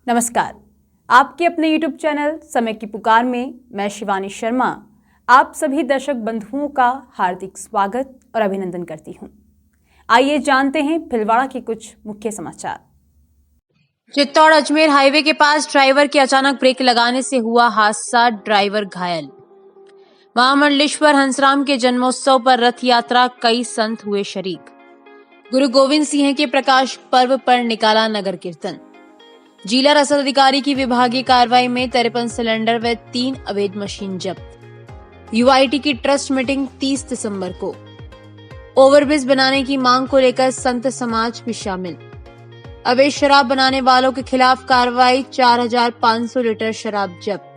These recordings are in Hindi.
नमस्कार, आपके अपने YouTube चैनल समय की पुकार में मैं शिवानी शर्मा आप सभी दर्शक बंधुओं का हार्दिक स्वागत और अभिनंदन करती हूं। आइए जानते हैं भीलवाड़ा के कुछ मुख्य समाचार। चित्तौड़ अजमेर हाईवे के पास ड्राइवर के अचानक ब्रेक लगाने से हुआ हादसा, ड्राइवर घायल। महामंडलेश्वर हंसराम के जन्मोत्सव पर रथ यात्रा, कई संत हुए शरीक। गुरु गोविंद सिंह के प्रकाश पर्व पर निकाला नगर कीर्तन। जिला रसद अधिकारी की विभागीय कार्रवाई में 53 सिलेंडर व 3 अवैध मशीन जब्त। यूआईटी की ट्रस्ट मीटिंग 30 दिसंबर को। ओवरब्रिज बनाने की मांग को लेकर संत समाज भी शामिल। अवैध शराब बनाने वालों के खिलाफ कार्रवाई, 4500 लीटर शराब जब्त।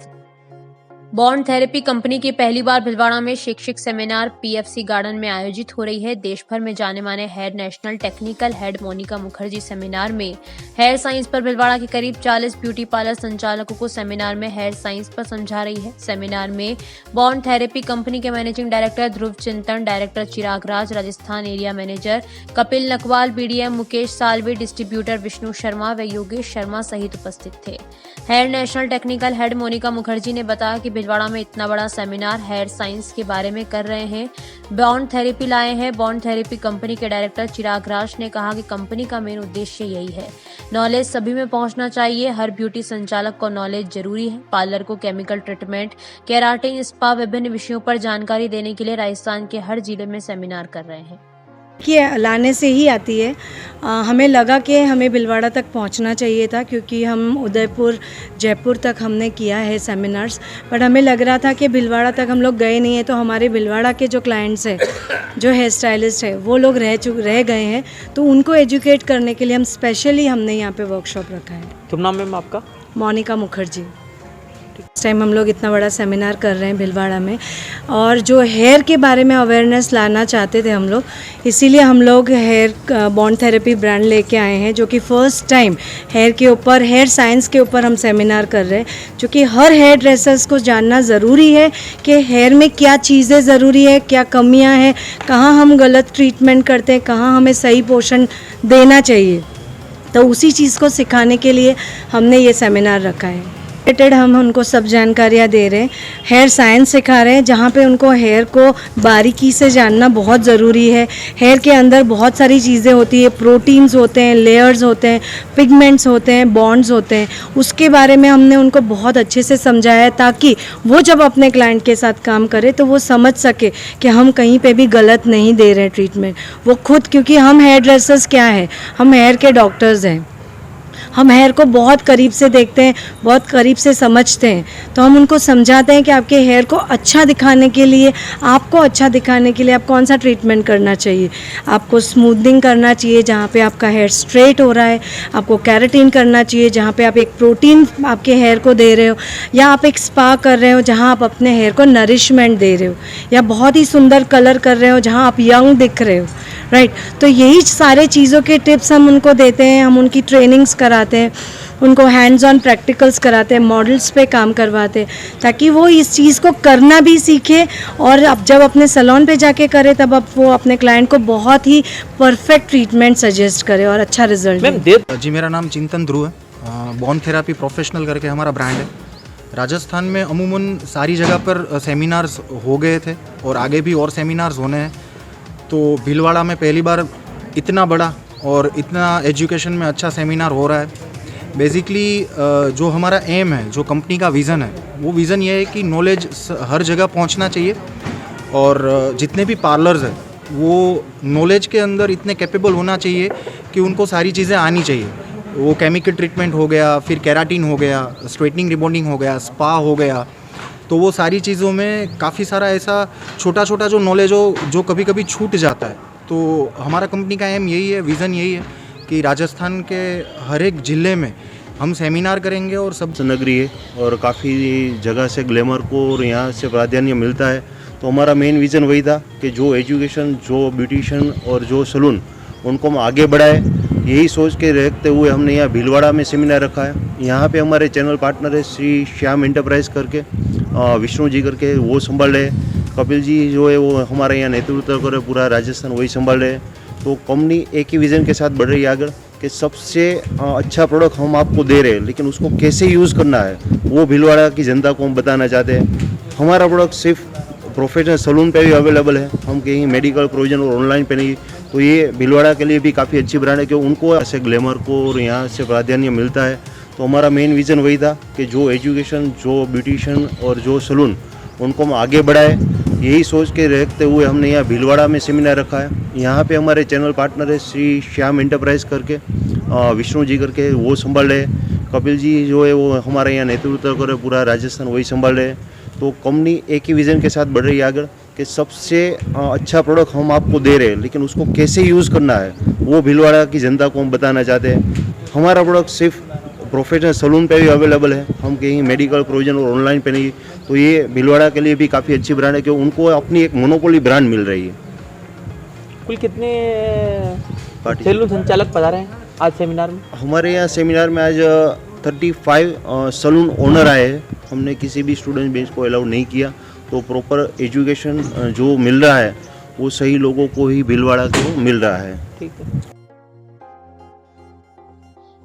बॉन्ड थेरेपी कंपनी की पहली बार भीलवाड़ा में शैक्षिक सेमिनार पीएफसी गार्डन में आयोजित हो रही है। देश भर में जाने माने head national technical head Monika Mukherjee seminar में हेयर साइंस पर भीलवाड़ा के करीब 40 ब्यूटी पार्लर संचालकों को सेमिनार में हेयर साइंस पर समझा रही है। सेमिनार में बॉन्ड थेरेपी कंपनी के managing director Dhruv Chintan, director Chirag Raj, Rajasthan area manager Kapil Nakwal, BDM Mukesh Salvi, distributor Vishnu Sharma व योगेश शर्मा सहित उपस्थित थे। Hair national technical head Monika Mukherjee ने बताया कि भीलवाड़ा में इतना बड़ा सेमिनार हेयर साइंस के बारे में कर रहे हैं, बॉन्ड थेरेपी लाए हैं। बॉन्ड थेरेपी कंपनी के डायरेक्टर चिराग राज ने कहा कि कंपनी का मेन उद्देश्य यही है, नॉलेज सभी में पहुंचना चाहिए। हर ब्यूटी संचालक को नॉलेज जरूरी है। पार्लर को केमिकल ट्रीटमेंट, केराटिन, स्पा, विभिन्न विषयों पर जानकारी देने के लिए राजस्थान के हर जिले में सेमिनार कर रहे हैं। कि लाने से ही आती है। हमें लगा कि हमें भीलवाड़ा तक पहुंचना चाहिए था, क्योंकि हम उदयपुर, जयपुर तक हमने किया है सेमिनार्स, बट हमें लग रहा था कि भीलवाड़ा तक हम लोग गए नहीं हैं। तो हमारे भीलवाड़ा के जो क्लाइंट्स हैं, जो हेयर स्टाइलिस्ट है, वो लोग रह गए हैं, तो उनको एजुकेट करने के लिए हम स्पेशली हमने यहाँ पे वर्कशॉप रखा है। तुम नाम मैम आपका? मोनिका मुखर्जी। इस टाइम हम लोग इतना बड़ा सेमिनार कर रहे हैं भीलवाड़ा में, और जो हेयर के बारे में अवेयरनेस लाना चाहते थे हम लोग, इसीलिए हम लोग हेयर बॉन्ड थेरेपी ब्रांड लेके आए हैं, जो कि फर्स्ट टाइम हेयर के ऊपर, हेयर साइंस के ऊपर हम सेमिनार कर रहे हैं। जो कि हर हेयर ड्रेसर्स को जानना ज़रूरी है कि हेयर में क्या चीज़ें ज़रूरी है, क्या कमियां हैं, कहाँ हम गलत ट्रीटमेंट करते हैं, कहाँ हमें सही पोषण देना चाहिए। तो उसी चीज़ को सिखाने के लिए हमने ये सेमिनार रखा है। हम उनको सब जानकारियाँ दे रहे हैं, हेयर साइंस सिखा रहे हैं, जहाँ पे उनको हेयर को बारीकी से जानना बहुत ज़रूरी है। हेयर के अंदर बहुत सारी चीज़ें होती है, प्रोटीन्स होते हैं, लेयर्स होते हैं, पिगमेंट्स होते हैं, बॉन्ड्स होते हैं। उसके बारे में हमने उनको बहुत अच्छे से समझाया है, ताकि वो जब अपने क्लाइंट के साथ काम करे तो वो समझ सके कि हम कहीं पे भी गलत नहीं दे रहे हैं ट्रीटमेंट। वो खुद, क्योंकि हम हेयर ड्रेसर्स क्या है, हम हेयर के डॉक्टर्स हैं, हम हेयर को बहुत करीब से देखते हैं, बहुत करीब से समझते हैं। तो हम उनको समझाते हैं कि आपके हेयर को अच्छा दिखाने के लिए, आपको अच्छा दिखाने के लिए आप कौन सा ट्रीटमेंट करना चाहिए। आपको स्मूथनिंग करना चाहिए जहाँ पे आपका हेयर स्ट्रेट हो रहा है, आपको केराटिन करना चाहिए जहाँ पे आप एक प्रोटीन आपके हेयर को दे रहे हो, या आप एक स्पा कर रहे हो जहाँ आप अपने हेयर को नरिशमेंट दे रहे हो, या बहुत ही सुंदर कलर कर रहे हो जहाँ आप यंग दिख रहे हो, राइट। तो यही सारे चीज़ों के टिप्स हम उनको देते हैं। हम उनकी ट्रेनिंग्स कराते हैं, उनको हैंड्स ऑन प्रैक्टिकल्स कराते हैं, मॉडल्स पे काम करवाते हैं, ताकि वो इस चीज़ को करना भी सीखे, और अब जब अपने सैलून पे जाके करे तब अब वो अपने क्लाइंट को बहुत ही परफेक्ट ट्रीटमेंट सजेस्ट करे और अच्छा रिजल्ट दे। जी, मेरा नाम चिंतन ध्रुव है। बॉन्ड थेरेपी प्रोफेशनल करके हमारा ब्रांड है। राजस्थान में अमूमन सारी जगह पर सेमिनार्स हो गए थे और आगे भी और सेमिनार्स होने हैं। तो भीलवाड़ा में पहली बार इतना बड़ा और इतना एजुकेशन में अच्छा सेमिनार हो रहा है। बेसिकली जो हमारा एम है, जो कंपनी का विज़न है, वो विज़न ये है कि नॉलेज हर जगह पहुंचना चाहिए, और जितने भी पार्लर्स हैं वो नॉलेज के अंदर इतने कैपेबल होना चाहिए कि उनको सारी चीज़ें आनी चाहिए। वो केमिकल ट्रीटमेंट हो गया, फिर केराटिन हो गया, स्ट्रेटनिंग रिबॉन्डिंग हो गया, स्पा हो गया। तो वो सारी चीज़ों में काफ़ी सारा ऐसा छोटा छोटा जो नॉलेज हो जो कभी कभी छूट जाता है। तो हमारा कंपनी का एम यही है, विज़न यही है कि राजस्थान के हर एक ज़िले में हम सेमिनार करेंगे, और सब नगरी है और काफ़ी जगह से ग्लैमर को और यहाँ से प्राधान्य मिलता है। तो हमारा मेन विज़न वही था कि जो एजुकेशन, जो ब्यूटिशियन और जो सलून, उनको हम आगे बढ़ाए। यही सोच के रखते हुए हमने यहाँ भीलवाड़ा में सेमिनार रखा है। यहाँ पे हमारे चैनल पार्टनर है श्री श्याम एंटरप्राइज करके, विष्णु जी करके, वो संभाल रहे। कपिल जी जो है वो हमारे यहाँ नेतृत्व कर रहे, पूरा राजस्थान वही संभाल रहे। तो कंपनी एक ही विज़न के साथ बढ़ रही है आगे। कि सबसे अच्छा प्रोडक्ट हम आपको दे रहे हैं, लेकिन उसको कैसे यूज़ करना है वो भीलवाड़ा की जनता को हम बताना चाहते हैं। हमारा प्रोडक्ट सिर्फ प्रोफेशनल सलून पे भी अवेलेबल है, हम कहीं मेडिकल प्रोविजन और ऑनलाइन पे नहीं। तो ये भीलवाड़ा के लिए भी काफ़ी अच्छी ब्रांड है कि उनको ऐसे ग्लैमर को और यहाँ से प्राधान्य मिलता है। तो हमारा मेन विज़न वही था कि जो एजुकेशन, जो ब्यूटिशियन और जो सलून, उनको हम आगे बढ़ाए। यही सोच के रखते हुए हमने यहाँ भीलवाड़ा में सेमिनार रखा है। यहाँ पे हमारे चैनल पार्टनर है श्री श्याम एंटरप्राइज करके, विष्णु जी करके, वो संभाल रहे। कपिल जी जो है वो हमारे यहाँ नेतृत्व कर रहे, पूरा राजस्थान वही संभाल रहे। तो कंपनी एक ही विज़न के साथ बढ़ रही है आगे कि सबसे अच्छा प्रोडक्ट हम आपको दे रहे हैं, लेकिन उसको कैसे यूज़ करना है वो भीलवाड़ा की जनता को हम बताना चाहते हैं। हमारा प्रोडक्ट सिर्फ प्रोफेशनल सलून पे भी अवेलेबल है, हम कहीं मेडिकल प्रोविजन और ऑनलाइन पे नहीं। तो ये भीलवाड़ा के लिए भी काफ़ी अच्छी ब्रांड है कि उनको अपनी एक मोनोपोली ब्रांड मिल रही है। कुल कितने सैलून संचालक पधारे हैं आज सेमिनार में? हमारे यहाँ सेमिनार में आज 35 सलून ओनर आए हैं। हमने किसी भी स्टूडेंट बेंच को अलाउ नहीं किया। तो प्रॉपर एजुकेशन जो मिल रहा है वो सही लोगों को ही भीलवाड़ा को मिल रहा है। ठीक है।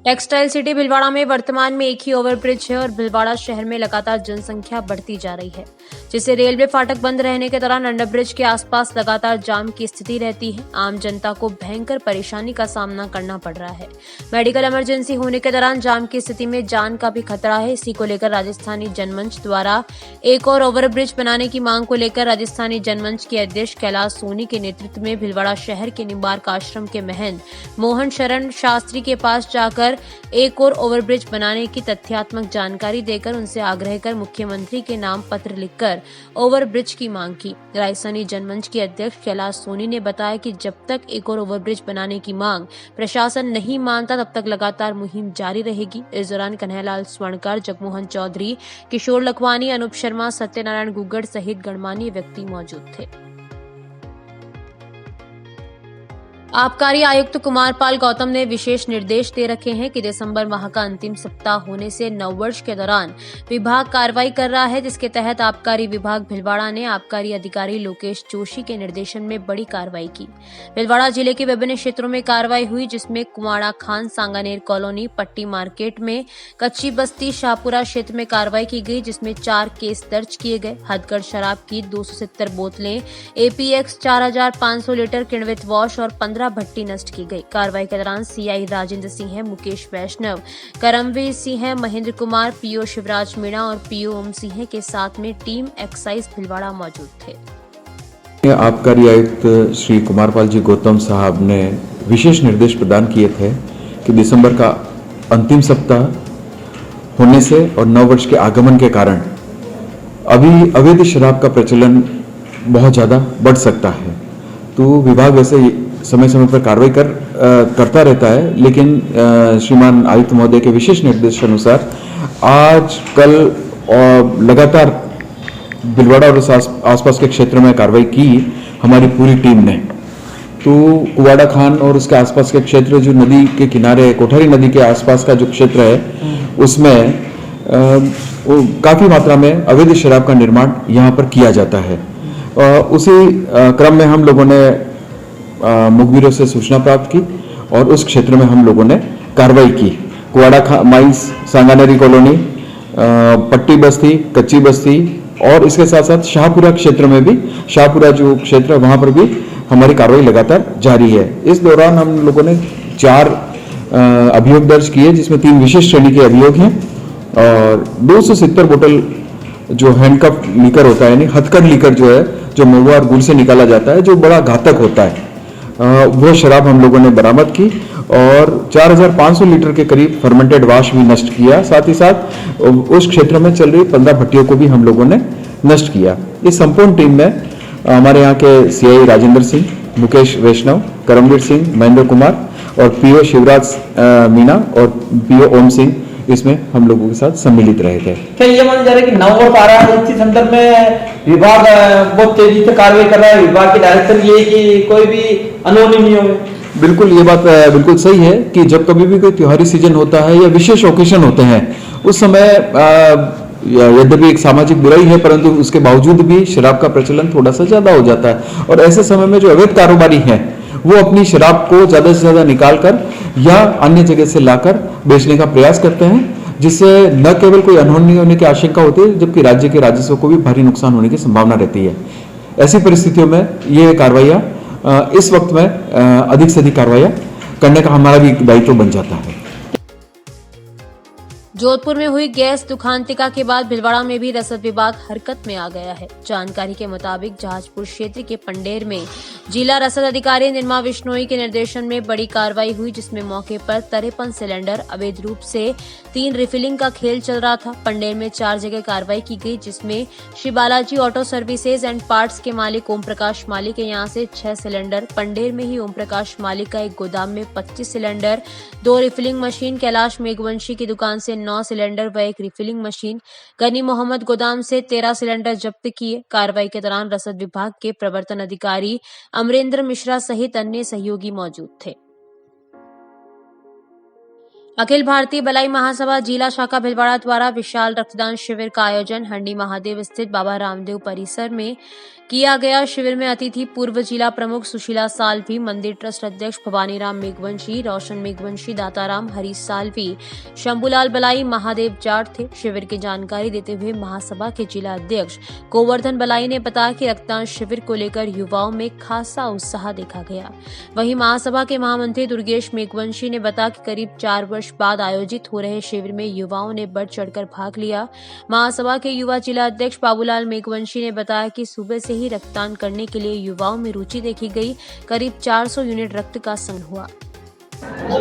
टेक्सटाइल सिटी भीलवाड़ा में वर्तमान में एक ही ओवरब्रिज है और भीलवाड़ा शहर में लगातार जनसंख्या बढ़ती जा रही है, जिससे रेलवे फाटक बंद रहने के दौरान अंडरब्रिज के आसपास लगातार जाम की स्थिति रहती है। आम जनता को भयंकर परेशानी का सामना करना पड़ रहा है। मेडिकल इमरजेंसी होने के दौरान जाम की स्थिति में जान का भी खतरा है। इसी को लेकर राजस्थानी जनमंच द्वारा एक और ओवरब्रिज बनाने की मांग को लेकर राजस्थानी जनमंच के अध्यक्ष कैलाश सोनी के नेतृत्व में भीलवाड़ा शहर के निम्बार्क आश्रम के महंत मोहन शरण शास्त्री के पास जाकर एक और ओवरब्रिज बनाने की तथ्यात्मक जानकारी देकर उनसे आग्रह कर मुख्यमंत्री के नाम पत्र लिखकर ओवरब्रिज की मांग की। राजस्थानी जनमंच के अध्यक्ष कैलाश सोनी ने बताया कि जब तक एक और ओवरब्रिज बनाने की मांग प्रशासन नहीं मानता तब तक लगातार मुहिम जारी रहेगी। इस दौरान कन्हैयालाल स्वर्णकर, जगमोहन चौधरी, किशोर लखवानी, अनूप शर्मा, सत्यनारायण गुग्गड़ सहित गणमान्य व्यक्ति मौजूद थे। आबकारी आयुक्त कुमारपाल गौतम ने विशेष निर्देश दे रखे हैं कि दिसंबर माह का अंतिम सप्ताह होने से नववर्ष के दौरान विभाग कार्रवाई कर रहा है, जिसके तहत आबकारी विभाग भीलवाड़ा ने आबकारी अधिकारी लोकेश जोशी के निर्देशन में बड़ी कार्रवाई की। भीलवाड़ा जिले के विभिन्न क्षेत्रों में कार्रवाई हुई, जिसमें कुमाड़ा खान, सांगानेर कॉलोनी, पट्टी मार्केट में, कच्ची बस्ती, शाहपुरा क्षेत्र में कार्रवाई की गई, जिसमें 4 केस दर्ज किए गए। हदगढ़ शराब की 270 बोतलें, एपीएक्स 4500 लीटर किण्वित वॉश और 15 भट्टी नष्ट की गई। कार्रवाई के दौरान सीआई राजेंद्र सिंह, मुकेश वैष्णव, करमवीर सिंह, महेंद्र कुमार, पीओ शिवराज मीणा और पीओ ओम सिंह के साथ में टीम एक्साइज भीलवाड़ा मौजूद थे। आबकारी आयुक्त श्री कुमारपाल जी गौतम साहब ने विशेष निर्देश प्रदान किए थे कि दिसंबर का अंतिम सप्ताह होने से और नववर्ष के आगमन के कारण अभी अवैध शराब का प्रचलन बहुत ज़्यादा बढ़ सकता है। तो विभाग वैसे समय समय पर कार्रवाई करता रहता है, लेकिन श्रीमान आयुक्त महोदय के विशेष निर्देश अनुसार आज कल लगातार भीलवाड़ा और आसपास के क्षेत्र में कार्रवाई की हमारी पूरी टीम ने। तो कुवाड़ा खान और उसके आसपास के क्षेत्र, जो नदी के किनारे, कोठारी नदी के आसपास का जो क्षेत्र है, उसमें काफ़ी मात्रा में अवैध शराब का निर्माण यहाँ पर किया जाता है। उसी क्रम में हम लोगों ने मुखबिरों से सूचना प्राप्त की और उस क्षेत्र में हम लोगों ने कार्रवाई की। कुवाड़ा माइंस, सांगानेरी कॉलोनी, पट्टी बस्ती, कच्ची बस्ती और इसके साथ साथ शाहपुरा क्षेत्र में भी, शाहपुरा जो क्षेत्र है वहाँ पर भी हमारी कार्रवाई लगातार जारी है। इस दौरान हम लोगों ने 4 अभियोग दर्ज किए, जिसमें 3 विशेष श्रेणी के अभियोग हैं और 270 बोतल जो हैंडकप लीकर होता है, यानी हथकड़ लीकर जो है, जो महुआ और गुड़ से निकाला जाता है, जो बड़ा घातक होता है, वो शराब हम लोगों ने बरामद की और 4500 लीटर के करीब फर्मेंटेड वाश भी नष्ट किया। साथ ही साथ उस क्षेत्र में चल रही 15 भट्टियों को भी हम लोगों ने नष्ट किया। इस संपूर्ण टीम में हमारे यहाँ के सीआई राजेंद्र सिंह, मुकेश वैष्णव, करमवीर सिंह, महेंद्र कुमार और पीओ शिवराज मीणा और पीओ ओम सिंह इसमें हम लोगों के साथ सम्मिलित रहे थे। क्या ये माना जा रहा है कि नववर्ष आ रहा है, इसी संदर्भ में विभाग बहुत तेजी से कार्रवाई कर रहा है? विभाग की डायरेक्शन ये है कि कोई भी अनहोनी नहीं हो? बिल्कुल, ये बात बिल्कुल सही है कि जब कभी भी कोई त्योहारी सीजन होता है या विशेष ओकेशन होते हैं, उस समय यद्यपि एक सामाजिक बुराई है, परंतु उसके बावजूद भी शराब का प्रचलन थोड़ा सा ज्यादा हो जाता है और ऐसे समय में जो अवैध कारोबारी हैं वो अपनी शराब को ज्यादा से ज्यादा निकाल कर या अन्य जगह से लाकर बेचने का प्रयास करते हैं, जिससे न केवल कोई अनहोनी होने की आशंका होती है, जबकि राज्य के राजस्व को भी भारी नुकसान होने की संभावना रहती है। ऐसी परिस्थितियों में ये कार्रवाइयाँ इस वक्त में अधिक से अधिक कार्रवाइयाँ करने का हमारा भी दायित्व बन जाता है। जोधपुर में हुई गैस दुखांतिका के बाद भीलवाड़ा में भी रसद विभाग हरकत में आ गया है। जानकारी के मुताबिक जहाजपुर क्षेत्र के पंडेर में जिला रसद अधिकारी निर्मा बिश्नोई के निर्देशन में बड़ी कार्रवाई हुई, जिसमें मौके पर 53 सिलेंडर अवैध रूप से 3 रिफिलिंग का खेल चल रहा था। पंडेर में 4 जगह कार्रवाई की गई, जिसमें Shri Balaji auto services and parts के मालिक ओम प्रकाश मालिक के यहाँ से 6 सिलेंडर, पंडेर में ही ओम प्रकाश मालिक का एक गोदाम में 25 cylinder, 2 refilling machine, Kailash Meghwanshi की दुकान से 9 सिलेंडर व एक रिफिलिंग मशीन, गनी मोहम्मद गोदाम से 13 सिलेंडर जब्त किए। कार्रवाई के दौरान रसद विभाग के प्रवर्तन अधिकारी अमरेंद्र मिश्रा सहित अन्य सहयोगी मौजूद थे। अखिल भारतीय बलाई महासभा जिला शाखा भीलवाड़ा द्वारा विशाल रक्तदान शिविर का आयोजन हंडी महादेव स्थित बाबा रामदेव परिसर में किया गया। शिविर में अतिथि पूर्व जिला प्रमुख सुशीला साल्वी, मंदिर ट्रस्ट अध्यक्ष भवानी राम मेघवंशी, रोशन मेघवंशी, दाताराम, हरीश साल्वी, शंभूलाल बलाई, महादेव जाट थे। शिविर की जानकारी देते हुए महासभा के जिला अध्यक्ष गोवर्धन बलाई ने बताया कि रक्तदान शिविर को लेकर युवाओं में खासा उत्साह देखा गया। वहीं महासभा के महामंत्री दुर्गेश मेघवंशी ने बताया कि करीब 4 वर्ष बाद आयोजित हो रहे शिविर में युवाओं ने बढ़ चढ़कर भाग लिया। महासभा के युवा जिला अध्यक्ष बाबूलाल मेघवंशी ने बताया कि सुबह से ही रक्तदान करने के लिए युवाओं में रुचि देखी गई। करीब 400 यूनिट रक्त का संग्रह हुआ।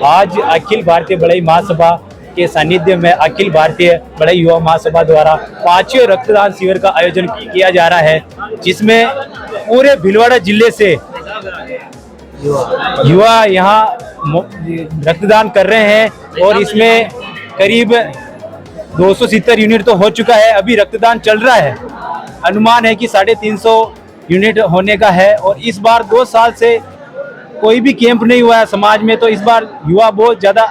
आज अखिल भारतीय बड़ई महासभा के सानिध्य में अखिल भारतीय बड़ई युवा महासभा द्वारा 5वें रक्तदान शिविर का आयोजन किया जा रहा है, जिसमें पूरे भीलवाड़ा जिले से युवा यहाँ रक्तदान कर रहे हैं और इसमें करीब 270 यूनिट तो हो चुका है। अभी रक्तदान चल रहा है, अनुमान है कि 350 यूनिट होने का है। और इस बार 2 साल से कोई भी कैंप नहीं हुआ है समाज में, तो इस बार युवा बहुत ज्यादा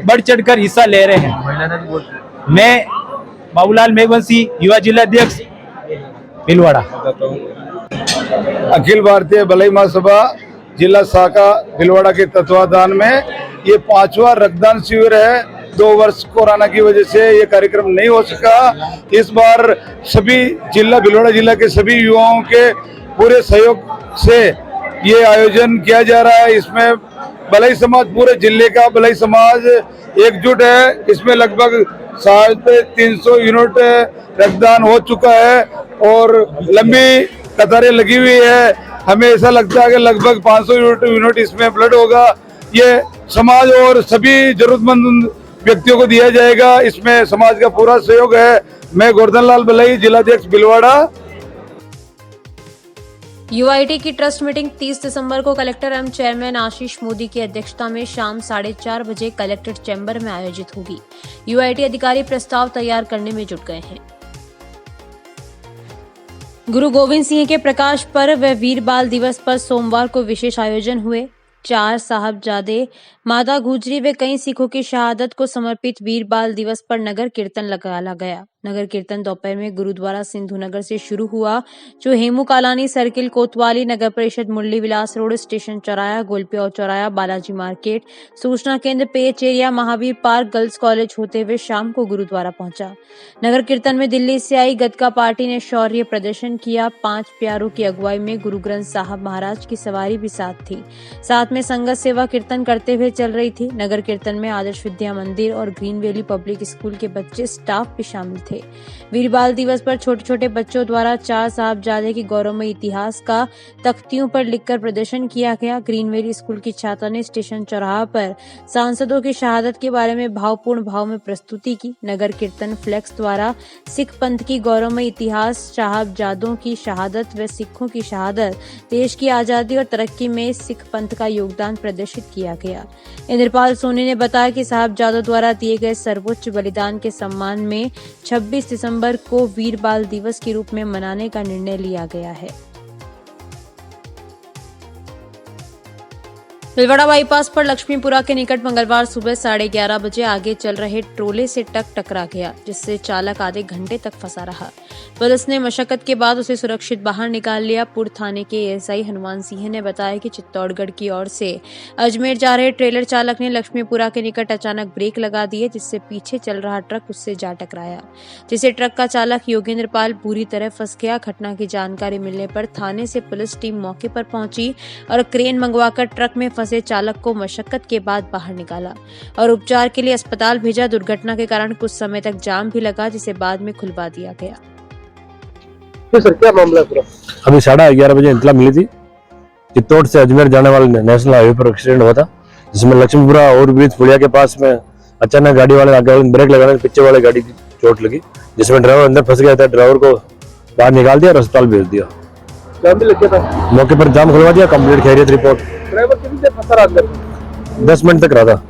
बढ़ चढ़कर हिस्सा ले रहे हैं। मैं बाबूलाल मेघवंशी, युवा जिला अध्यक्ष भीलवाड़ा। अखिल भारतीय बलाई महासभा जिला शाखा भीलवाड़ा के तत्वाधान में ये 5वां रक्तदान शिविर है। 2 वर्ष कोरोना की वजह से ये कार्यक्रम नहीं हो सका। इस बार सभी भीलवाड़ा जिला के सभी युवाओं के पूरे सहयोग से ये आयोजन किया जा रहा है। इसमें बलाई समाज, पूरे जिले का बलाई समाज एकजुट है। इसमें लगभग 350 यूनिट रक्तदान हो चुका है और लंबी कतारें लगी हुई है। हमें ऐसा लगता है कि लगभग 500 यूनिट इसमें ब्लड होगा। ये समाज और सभी जरूरतमंद व्यक्तियों को दिया जाएगा। इसमें समाज का पूरा सहयोग है। मैं गोवर्धन लाल बलाई, जिलाध्यक्ष भीलवाड़ा। यूआईटी की ट्रस्ट मीटिंग 30 दिसंबर को कलेक्टर एवं चेयरमैन आशीष मोदी की अध्यक्षता में शाम 4:30 बजे कलेक्ट्रेट चैम्बर में आयोजित होगी। यूआईटी अधिकारी प्रस्ताव तैयार करने में जुट गए हैं। गुरु गोविंद सिंह के प्रकाश पर्व व वीर बाल दिवस पर सोमवार को विशेष आयोजन हुए। 4 साहबजादे, माता गुजरी व कई सिखों की शहादत को समर्पित वीर बाल दिवस पर नगर कीर्तन निकाला गया। नगर कीर्तन दोपहर में गुरुद्वारा सिंधु नगर से शुरू हुआ, जो हेमू कालानी सर्किल, कोतवाली, नगर परिषद मुरली विलास रोड, स्टेशन चौराया, गोलपिया चौराया, बालाजी मार्केट, सूचना केंद्र, पेच area, Mahavir park, girls college होते हुए शाम को गुरुद्वारा पहुंचा। नगर कीर्तन में दिल्ली से आई गदका पार्टी ने शौर्य प्रदर्शन किया। 5 प्यारों की अगुवाई में गुरु ग्रंथ साहब महाराज की सवारी भी साथ थी। साथ में संगत सेवा कीर्तन करते हुए चल रही थी। नगर कीर्तन में आदर्श विद्या मंदिर और ग्रीन वैली पब्लिक स्कूल के बच्चे, स्टाफ भी शामिल थे। वीर बाल दिवस पर छोटे छोटे बच्चों द्वारा 4 साहबजादे की गौरवमय इतिहास का तख्तियों पर लिखकर प्रदर्शन किया गया। ग्रीन वैली स्कूल की छात्रा ने स्टेशन चौराहा पर सांसदों की शहादत के बारे में भावपूर्ण भाव में प्रस्तुति की। नगर कीर्तन फ्लेक्स द्वारा सिख पंथ की गौरवमय इतिहास, साहबजादों की शहादत व सिखों की शहादत, देश की आजादी और तरक्की में सिख पंथ का योगदान प्रदर्शित किया गया। इंद्रपाल सोनी ने बताया कि साहबजादों द्वारा दिए गए सर्वोच्च बलिदान के सम्मान में 26 दिसंबर को वीर बाल दिवस के रूप में मनाने का निर्णय लिया गया है। भीलवाड़ा बाईपास पर लक्ष्मीपुरा के निकट मंगलवार सुबह 11:30 बजे आगे चल रहे ट्रोले से ट्रक टकरा गया, जिससे चालक आधे घंटे तक फंसा रहा। पुलिस ने मशक्कत के बाद उसे सुरक्षित बाहर निकाल लिया। पुर थाने के एएसआई हनुमान सिंह ने बताया कि चित्तौड़गढ़ की ओर से अजमेर जा रहे ट्रेलर चालक ने लक्ष्मीपुरा के निकट अचानक ब्रेक लगा दिए, जिससे पीछे चल रहा ट्रक उससे जा टकराया, जिसे ट्रक का चालक योगेंद्र पाल बुरी तरह फंस गया। घटना की जानकारी मिलने पर थाने से पुलिस टीम मौके पर पहुंची और क्रेन मंगवाकर ट्रक में फंसे चालक को मशक्कत के बाद बाहर निकाला और उपचार के लिए अस्पताल भेजा। दुर्घटना के कारण कुछ समय तक जाम भी लगा, जिसे बाद में खुलवा दिया गया। तो सर क्या मामला पूरा? अभी 11:30 बजे इत्तला मिली थी, चित्तौड़ से अजमेर जाने वाले नेशनल हाईवे पर एक्सीडेंट हुआ था, जिसमें लक्ष्मीपुरा ओवर ब्रिज पुलिया के पास में अचानक गाड़ी वाले आगे ब्रेक लगाने से पीछे वाले गाड़ी की चोट लगी, जिसमें ड्राइवर अंदर फंस गया था। ड्राइवर को बाहर निकाल दिया और अस्पताल भेज दिया। जाम भी लग गया था, मौके पर जाम खुलवा दिया। कंप्लीट खैरियत रिपोर्ट। ड्राइवर कितनी देर फंसा रहा अंदर? 10 मिनट तक रहा था।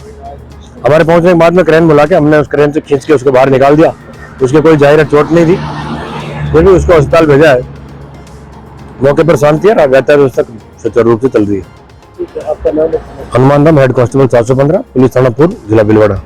हमारे पहुंचने के बाद में क्रेन बुला के हमने उस क्रेन से खींच के उसको बाहर निकाल दिया। उसके कोई जाहिर चोट नहीं थी, फिर भी उसको अस्पताल भेजा है। मौके पर शांति है, यातायात व्यवस्था सुचारू रूप से चल रही है। आपका नाम? Hanuman Ram, head constable 415, police थाना पुर, जिला भीलवाड़ा।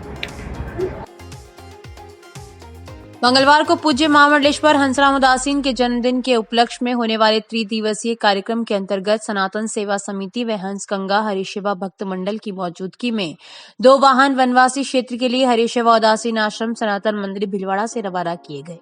मंगलवार को पूज्य महामंडलेश्वर हंसराम उदासीन के जन्मदिन के उपलक्ष्य में होने वाले त्रिदिवसीय कार्यक्रम के अंतर्गत सनातन सेवा समिति व हंसगंगा हरिशिवा भक्त मंडल की मौजूदगी में 2 वाहन वनवासी क्षेत्र के लिए हरिशिवा उदासीन आश्रम सनातन मंदिर भीलवाड़ा से रवाना किए गए।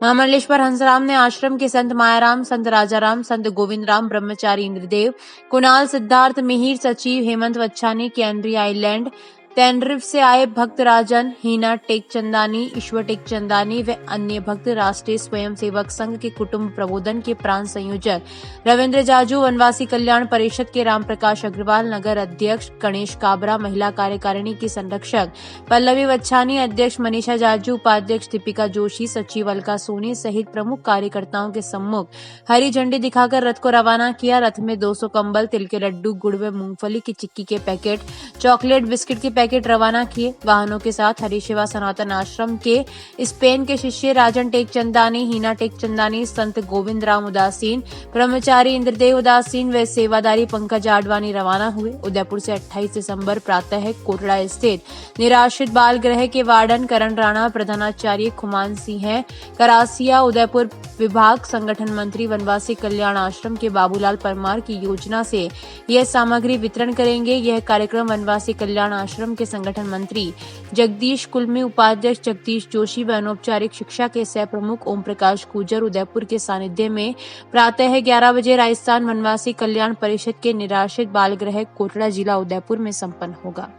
महामंडलेश्वर हंसराम ने आश्रम के संत मायाराम, संत राजाराम, संत गोविंद राम, ब्रह्मचारी इंद्रदेव, कुणाल, सिद्धार्थ, मिहिर, सचिव, हेमंत वच्छानी, कैनरी आइलैंड, टेनरिफ से आए भक्त राजन, हीना टेकचंदानी, ईश्वर टेकचंदानी व अन्य भक्त राष्ट्रीय स्वयंसेवक संघ के कुटुंब प्रबोधन के प्राण संयोजक रविंद्र जाजू, वनवासी कल्याण परिषद के राम प्रकाश अग्रवाल, नगर अध्यक्ष गणेश काबरा, महिला कार्यकारिणी की संरक्षक पल्लवी वच्छानी, अध्यक्ष मनीषा जाजू, उपाध्यक्ष दीपिका जोशी, सचिव अलका सोनी सहित प्रमुख कार्यकर्ताओं के सम्मुख हरी झंडी दिखाकर रथ को रवाना किया। रथ में 200 कंबल, तिल के लड्डू, गुड़ व मूंगफली की चिक्की के पैकेट, चॉकलेट, बिस्किट के पैकेट रवाना किए। वाहनों के साथ हरिशिवा सनातन आश्रम के स्पेन के शिष्य राजन टेकचंदानी, हीना टेकचंदानी, संत गोविंद राम उदासीन, ब्रह्मचारी इंद्रदेव उदासीन व सेवादारी पंकज आडवाणी रवाना हुए। उदयपुर से 28 दिसंबर प्रातः कोटड़ा स्थित निराश्रित बाल गृह के वार्डन करण राणा, प्रधानाचार्य खुमान सिंह करासिया, उदयपुर विभाग संगठन मंत्री वनवासी कल्याण आश्रम के बाबूलाल परमार की योजना से यह सामग्री वितरण करेंगे। यह कार्यक्रम वनवासी कल्याण आश्रम के संगठन मंत्री जगदीश कुलमी, उपाध्यक्ष जगदीश जोशी व अनौपचारिक शिक्षा के सह प्रमुख ओम प्रकाश गुजर उदयपुर के सानिध्य में प्रातः 11 बजे राजस्थान वनवासी कल्याण परिषद के निराश्रित बाल गृह कोटड़ा जिला उदयपुर में संपन्न होगा।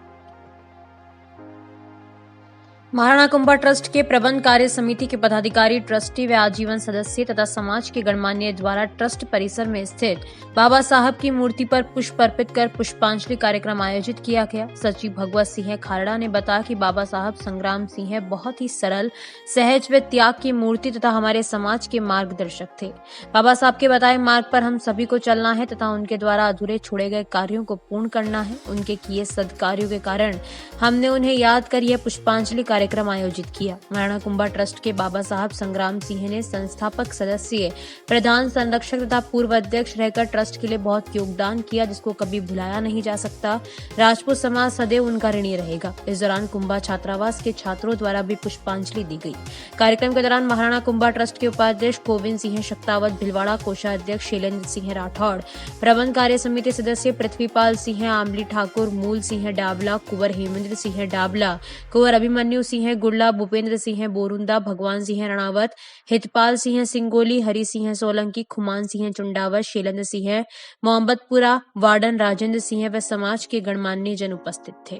महाराणा कुंभा ट्रस्ट के प्रबंध कार्य समिति के पदाधिकारी, ट्रस्टी व आजीवन सदस्य तथा समाज के गणमान्य द्वारा ट्रस्ट परिसर में स्थित बाबा साहब की मूर्ति पर पुष्प अर्पित कर पुष्पांजलि कार्यक्रम आयोजित किया गया। सचिव भगवत सिंह खारड़ा ने बताया कि बाबा साहब संग्राम सिंह बहुत ही सरल, सहज व त्याग की मूर्ति तथा हमारे समाज के मार्गदर्शक थे। बाबा साहब के बताए मार्ग पर हम सभी को चलना है तथा उनके द्वारा अधूरे छोड़े गए कार्यों को पूर्ण करना है। उनके किए सद्कार्यों के कारण हमने उन्हें याद कर यह पुष्पांजलि कार्यक्रम आयोजित किया। महाराणा कुंभा ट्रस्ट के बाबा साहब संग्राम सिंह ने संस्थापक सदस्य, प्रधान संरक्षक तथा पूर्व अध्यक्ष रहकर ट्रस्ट के लिए बहुत योगदान किया, जिसको कभी भुलाया नहीं जा सकता। राजपूत समाज सदैव उनका ऋणी रहेगा। इस दौरान कुंभा छात्रावास के छात्रों द्वारा भी पुष्पांजलि दी गई। कार्यक्रम के दौरान महाराणा कुंभा ट्रस्ट के उपाध्यक्ष गोविंद सिंह शक्तावत भीलवाड़ा, कोषाध्यक्ष शैलेंद्र सिंह राठौड़, प्रबंध कार्य समिति सदस्य पृथ्वीपाल सिंह, आमली ठाकुर, मूल सिंह डाबला, कुंवर हेमेंद्र सिंह डाबला, कुंवर अभिमन्यु सिंह गुड़ला, भूपेंद्र सिंह बोरुंदा, भगवान सिंह रणावत, हितपाल सिंह सिंगोली, हरि सिंह सोलंकी, खुमान सिंह चुंडावत, शैलेंद्र सिंह मोहम्मदपुरा, वार्डन राजेंद्र सिंह व समाज के गणमान्य जन उपस्थित थे।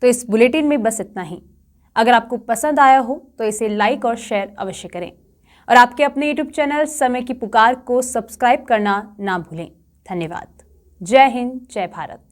तो इस बुलेटिन में बस इतना ही। अगर आपको पसंद आया हो तो इसे लाइक और शेयर अवश्य करें और आपके अपने YouTube चैनल समय की पुकार को सब्सक्राइब करना ना भूलें। धन्यवाद। जय हिंद, जय भारत।